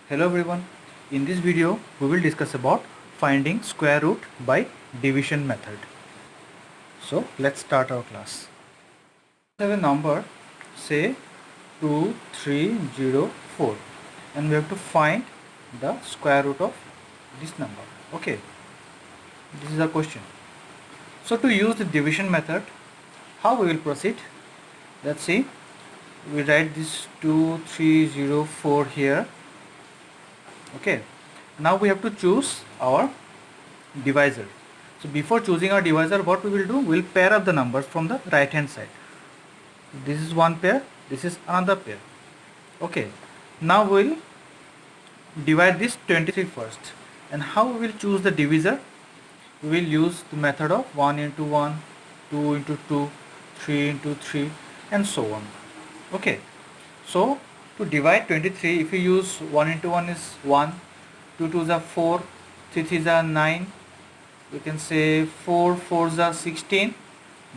Hello everyone. In this video we will discuss about finding square root by division method. So let's start our class. We have a number, say 2304, and we have to find the square root of this number. Okay, this is a question. So to use the division method, how we will proceed? Let's see. We write this 2304 here. Okay, now we have to choose our divisor. So before choosing our divisor, what we will do, we will pair up the numbers from the right hand side. This is one pair, this is another pair. Okay, now we will divide this 23 first. And how we will choose the divisor? We will use the method of 1 into 1, 2 into 2, 3 into 3, and so on. Okay, so to divide 23, if you use 1 into 1 is 1, 2 2s are 4, 3 3s are 9, we can say 4 4s are 16,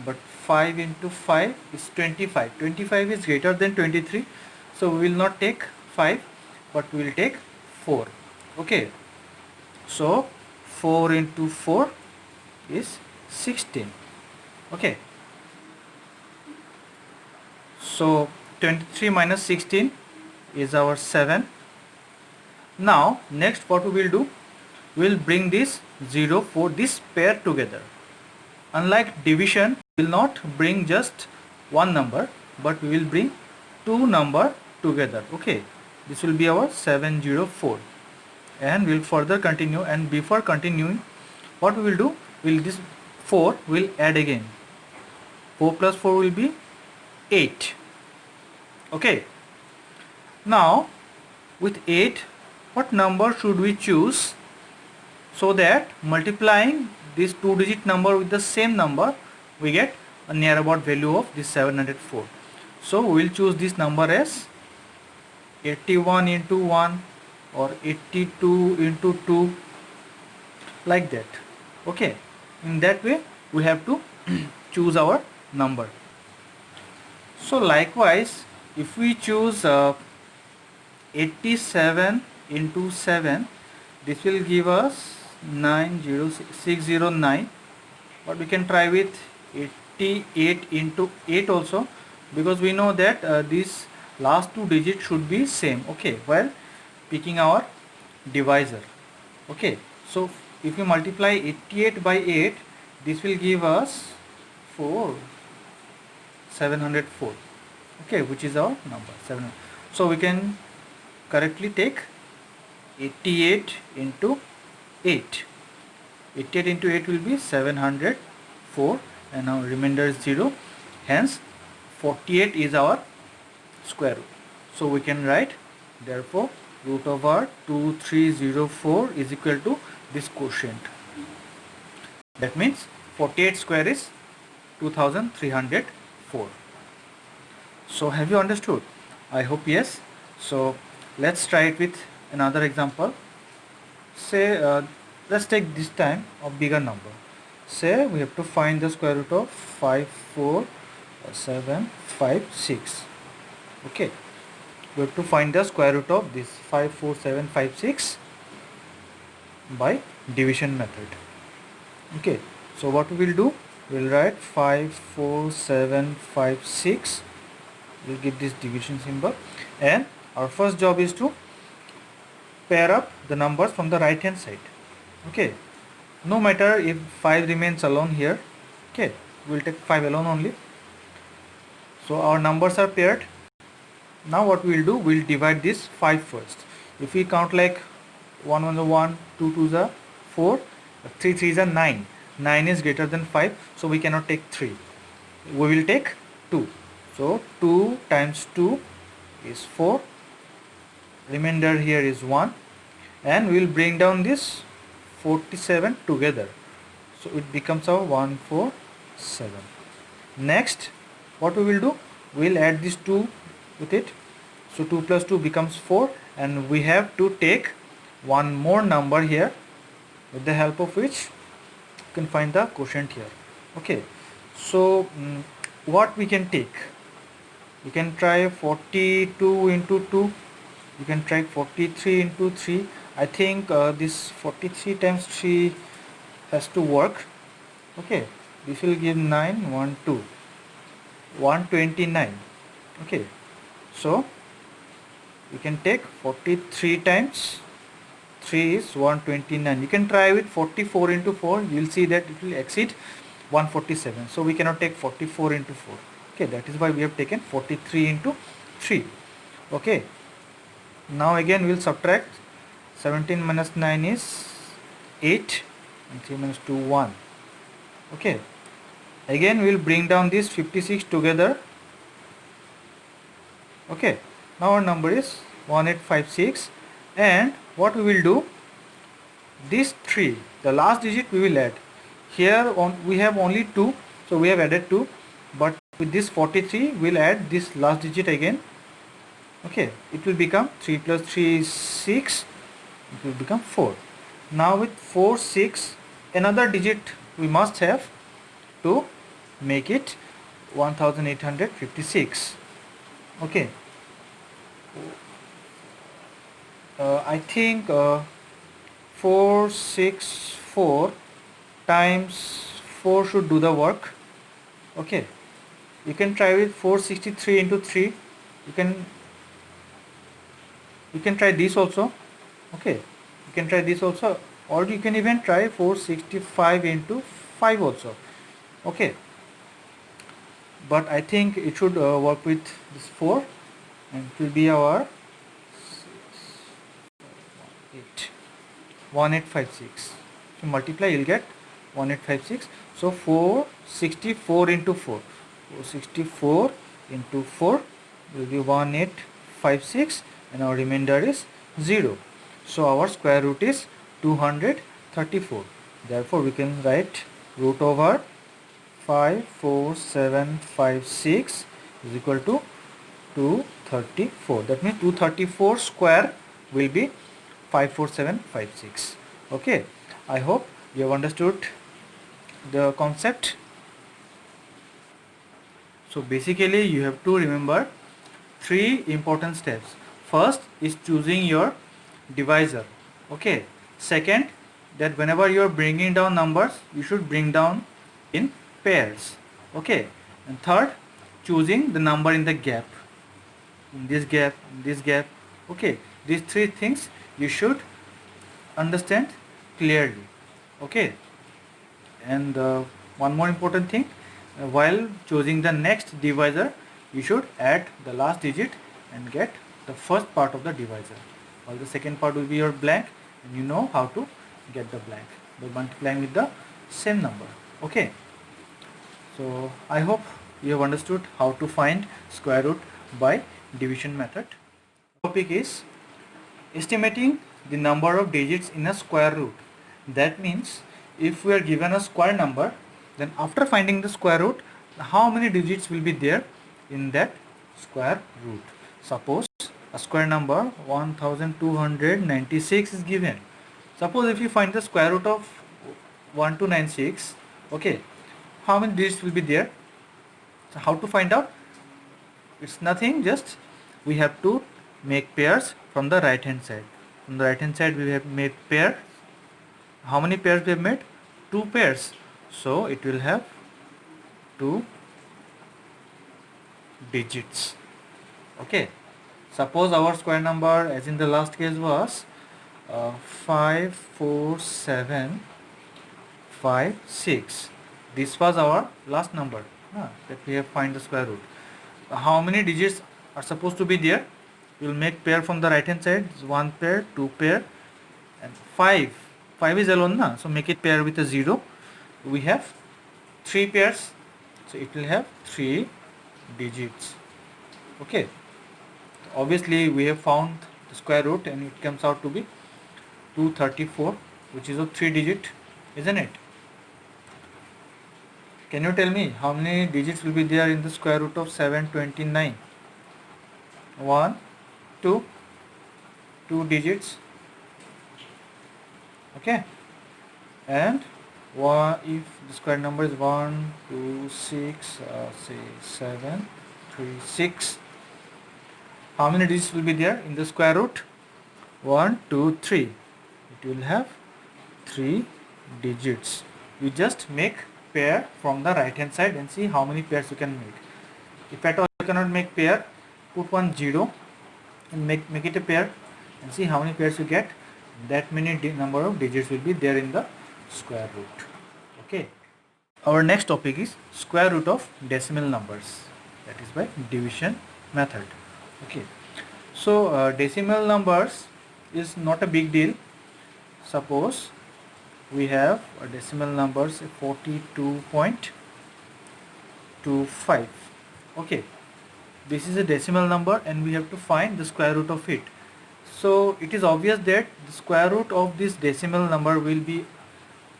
but 5 into 5 is 25. 25 is greater than 23, so we will not take 5, but we will take 4. Okay, so 4 into 4 is 16. Okay, so 23 minus 16 is our 7. Now next what we will do, we will bring this 0 for this pair together. Unlike division, we will not bring just one number, but we will bring two number together. Okay, this will be our 704, and we will further continue. And before continuing, what we will do, will this 4 will add again. 4 plus 4 will be 8. Okay, now with 8, what number should we choose so that multiplying this 2-digit number with the same number we get a near about value of this 704. So we will choose this number as 81 into 1 or 82 into 2, like that. Okay, in that way we have to choose our number. So likewise, if we choose 87 into 7, this will give us 90609, but we can try with 88 into 8 also, because we know that these last two digits should be same. Okay, while picking our divisor. Okay, so if we multiply 88 by 8, this will give us 704. Okay, which is our number 7. So we can correctly take 88 into 8. 88 into 8 will be 704, and now remainder is 0. Hence 48 is our square root. So we can write, therefore root over 2304 is equal to this quotient. That means 48 square is 2304. So have you understood? I hope yes. So let's try it with another example. Say let's take this time a bigger number. Say we have to find the square root of 54756. Okay, we have to find the square root of this 54756 by division method. Okay, so what we will do, we will write 54756. We'll give this division symbol, and our first job is to pair up the numbers from the right hand side. Okay, no matter if 5 remains alone here. Okay, we'll take 5 alone only. So our numbers are paired. Now what we'll do, we'll divide this 5 first. If we count like 1 1 is 1, 2 2 is 4, 3 3 is 9. 9 is greater than 5, so we cannot take 3. We will take 2. So 2 times 2 is 4. Remainder here is 1, and we will bring down this 47 together. So it becomes our 147. Next, what we will do, we will add this 2 with it. So 2 plus 2 becomes 4, and we have to take one more number here, with the help of which you can find the quotient here. Okay, so what we can take, we can try 42 into 2, You can try 43 into 3. I think this 43 times 3 has to work. Okay, this will give 9, 1, 2, 129. Okay, so you can take 43 times 3 is 129. You can try with 44 into 4. You will see that it will exceed 147. So we cannot take 44 into 4. Okay, that is why we have taken 43 into 3. Okay, now again we will subtract. 17 minus 9 is 8 and 3 minus 2 1. Okay, again we will bring down this 56 together. Okay, now our number is 1856, and what we will do, this 3, the last digit we will add. Here on we have only 2, so we have added 2, but with this 43 we will add this last digit again. Okay, it will become 3 plus 3 is 6, it will become 4. Now with 4 6, another digit we must have to make it 1856. Okay, I think 464 times 4 should do the work. Okay, you can try with 463 into 3. You can try this also. Okay, you can try this also, or you can even try 465 into 5 also. Okay, but I think it should work with this 4, and it will be our 1856. So multiply, you'll get 1856. So 464 into 4. 464 into 4 will be 1856, and our remainder is 0. So our square root is 234. Therefore we can write root over 54756 is equal to 234. That means 234 square will be 54756. Okay, I hope you have understood the concept. So basically you have to remember 3 important steps. First is choosing your divisor. Okay, second, that whenever you are bringing down numbers, you should bring down in pairs. Okay, and third, choosing the number in the gap, in this gap, in this gap. Okay, these 3 things you should understand clearly. Okay, and one more important thing, while choosing the next divisor, you should add the last digit and get the first part of the divisor, while the second part will be your blank, and you know how to get the blank by multiplying with the same number. Okay, so I hope you have understood how to find square root by division method. Topic is estimating the number of digits in a square root. That means if we are given a square number, then after finding the square root, how many digits will be there in that square root. Suppose a square number 1296 is given. Suppose if you find the square root of 1296, okay, how many digits will be there? So how to find out? It's nothing, just we have to make pairs from the right hand side. From the right hand side we have made pair. How many pairs we have made? 2 pairs. So it will have 2 digits. Okay. Suppose our square number, as in the last case, was 54756. This was our last number that we have find the square root. How many digits are supposed to be there? We will make pair from the right hand side. 1 pair, 2 pair, and 5. 5 is alone, na? So make it pair with a 0. We have 3 pairs, so it will have 3 digits. Okay, obviously we have found the square root and it comes out to be 234, which is a 3 digit, isn't it? Can you tell me how many digits will be there in the square root of 729? 1, 2, 2 digits. Okay, and if the square number is 1, 2, 6, say 7, 3, 6, how many digits will be there in the square root? 1, 2, 3. It will have 3 digits. You just make pair from the right hand side and see how many pairs you can make. If at all you cannot make pair, put one 0 and make it a pair and see how many pairs you get. That many number of digits will be there in the square root. Okay. Our next topic is square root of decimal numbers, that is by division method. Okay. So decimal numbers is not a big deal. Suppose we have a decimal numbers 42.25. okay, this is a decimal number and we have to find the square root of it. So it is obvious that the square root of this decimal number will be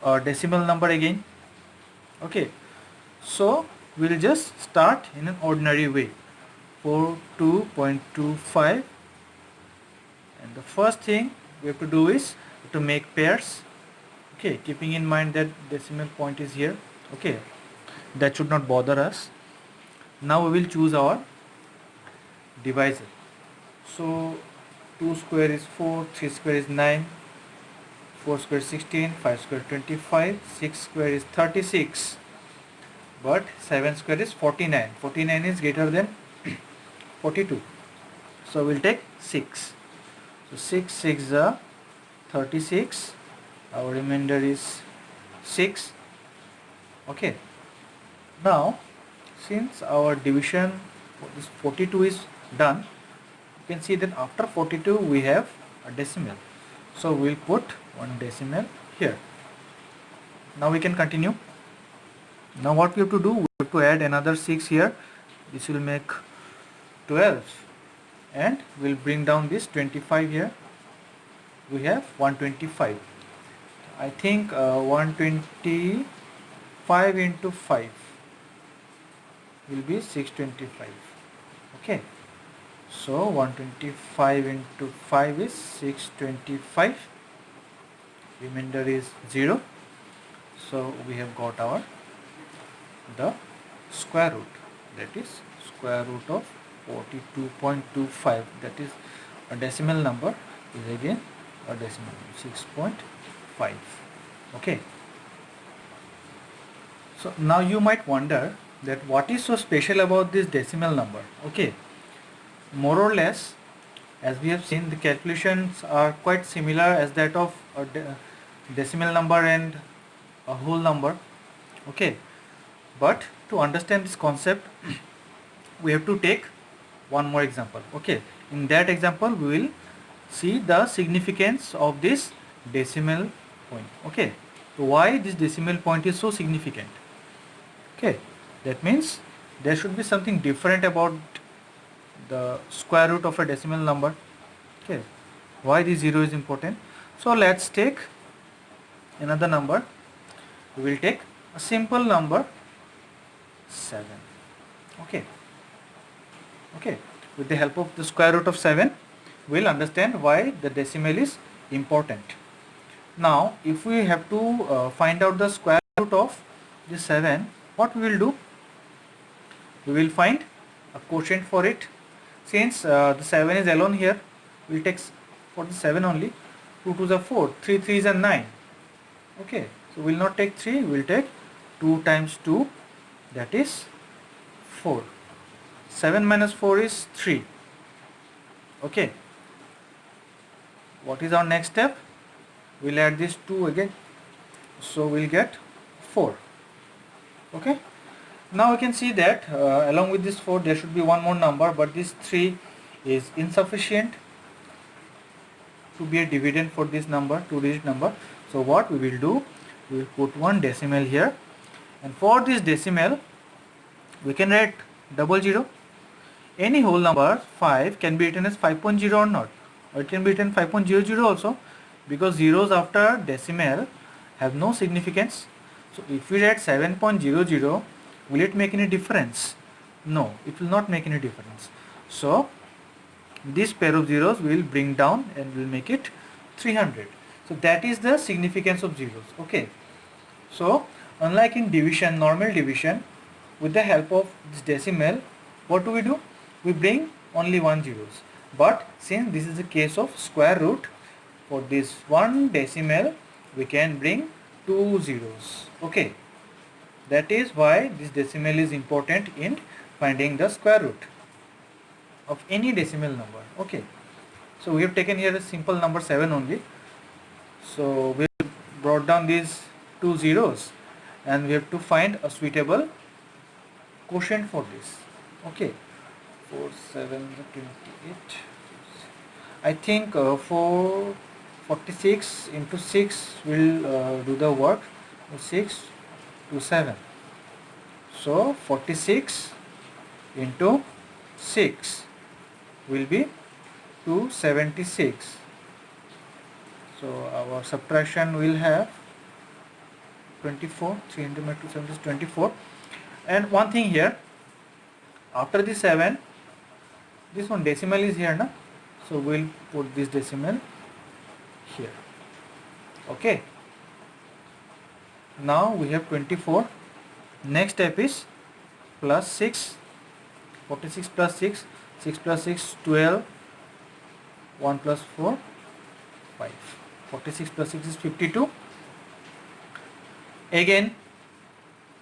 a decimal number again. Okay, so we'll just start in an ordinary way. 42.25, and the first thing we have to do is to make pairs. Okay, keeping in mind that decimal point is here. Okay, that should not bother us. Now we will choose our divisor. So 2 square is 4, 3 square is 9, 4 square is 16, 5 square 25, 6 square is 36, but 7 square is 49. 49 is greater than 42. So we'll take 6. So 6 6 are 36. Our remainder is 6. Okay. Now since our division for this 42 is done, you can see that after 42 we have a decimal. So we'll put one decimal here. Now we can continue. Now what we have to do, we have to add another 6 here. This will make 12 and we'll bring down this 25 here. We have 125. I think 125 into 5 will be 625. Okay, so 125 into 5 is 625. Remainder is 0. So we have got our the square root, that is square root of 42.25, that is a decimal number, is again a decimal 6.5. okay. So now you might wonder that what is so special about this decimal number. Okay, more or less as we have seen, the calculations are quite similar as that of a decimal number and a whole number. Okay, but to understand this concept we have to take one more example. Okay, in that example we will see the significance of this decimal point. Okay, so why this decimal point is so significant? Okay, that means there should be something different about the square root of a decimal number. Okay, why this 0 is important? So let's take another number. We will take a simple number 7. Okay, okay, with the help of the square root of 7 we'll understand why the decimal is important. Now if we have to find out the square root of this 7, what we will do? We will find a quotient for it. Since the 7 is alone here, we will take for the 7 only. 2 2s are 4, 3 3s are 9. Okay, so we will not take 3, we will take 2 times 2, that is 4. 7 minus 4 is 3. Okay, what is our next step? We will add this 2 again, so we will get 4. Okay, now we can see that along with this 4 there should be one more number, but this 3 is insufficient to be a dividend for this number, 2-digit number. So what we will do, we will put one decimal here, and for this decimal we can write 00. Any whole number 5 can be written as 5.0 or not, or it can be written 5.00 also, because zeros after decimal have no significance. So if we write 7.00, will it make any difference? No, it will not make any difference. So this pair of zeros we will bring down and will make it 300. So that is the significance of zeros. Okay, so unlike in division, normal division, with the help of this decimal, what do? We bring only one zeros. But since this is a case of square root, for this one decimal we can bring two zeros. Okay, that is why this decimal is important in finding the square root of any decimal number. Okay, so we have taken here a simple number 7 only. So we brought down these two zeros and we have to find a suitable quotient for this. Okay, 4 7 28. I think 46 into 6 will do the work. 6 to 7. So 46 into 6 will be 276. So our subtraction will have 24. 3 into 270 is 24. And one thing here, after the 7, this one decimal is here, na? So we'll put this decimal here. Okay. Now we have 24. Next step is plus 6. 46 plus 6. 6 plus 6, 12. 1 plus 4, 5. 46 plus 6 is 52. Again,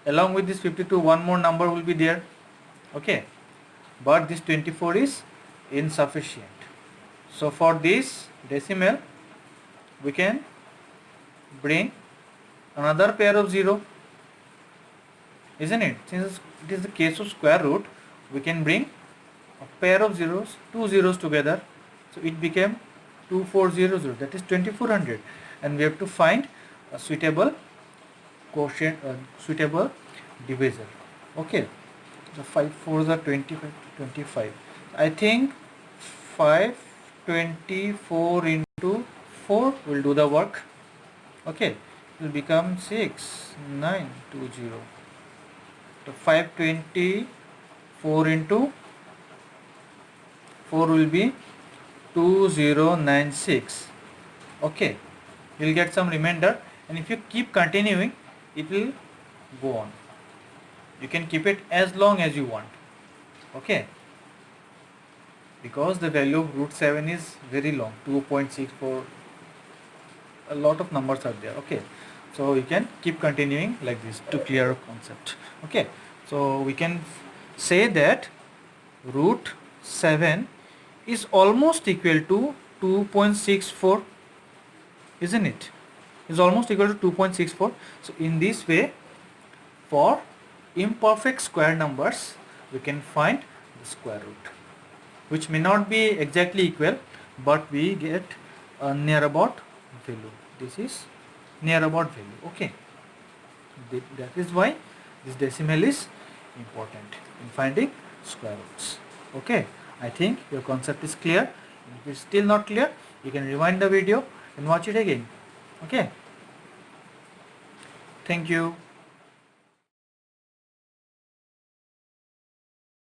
along with this 52, one more number will be there. Okay. But this 24 is insufficient. So for this decimal, we can bring another pair of 0. Isn't it? Since it is the case of square root, we can bring a pair of zeros, two zeros together. So it became 2400, that is 2400, and we have to find a suitable quotient, suitable divisor. Okay, the 5 4s are 25. 25. I think 524 into 4 will do the work. Okay, it will become 6920. So 524 into 4 will be 2096. Okay, you will get some remainder, and if you keep continuing, it will go on. You can keep it as long as you want. Okay, because the value of root 7 is very long, 2.64, a lot of numbers are there. Okay, so you can keep continuing like this to clear a concept. Okay, so we can say that root 7 is almost equal to 2.64, isn't it? Is almost equal to 2.64. So in this way, for imperfect square numbers, we can find the square root, which may not be exactly equal, but we get a near about value. This is near about value. Okay, that is why this decimal is important in finding square roots. Okay, I think your concept is clear. If it is still not clear, you can rewind the video and watch it again. Okay, thank you.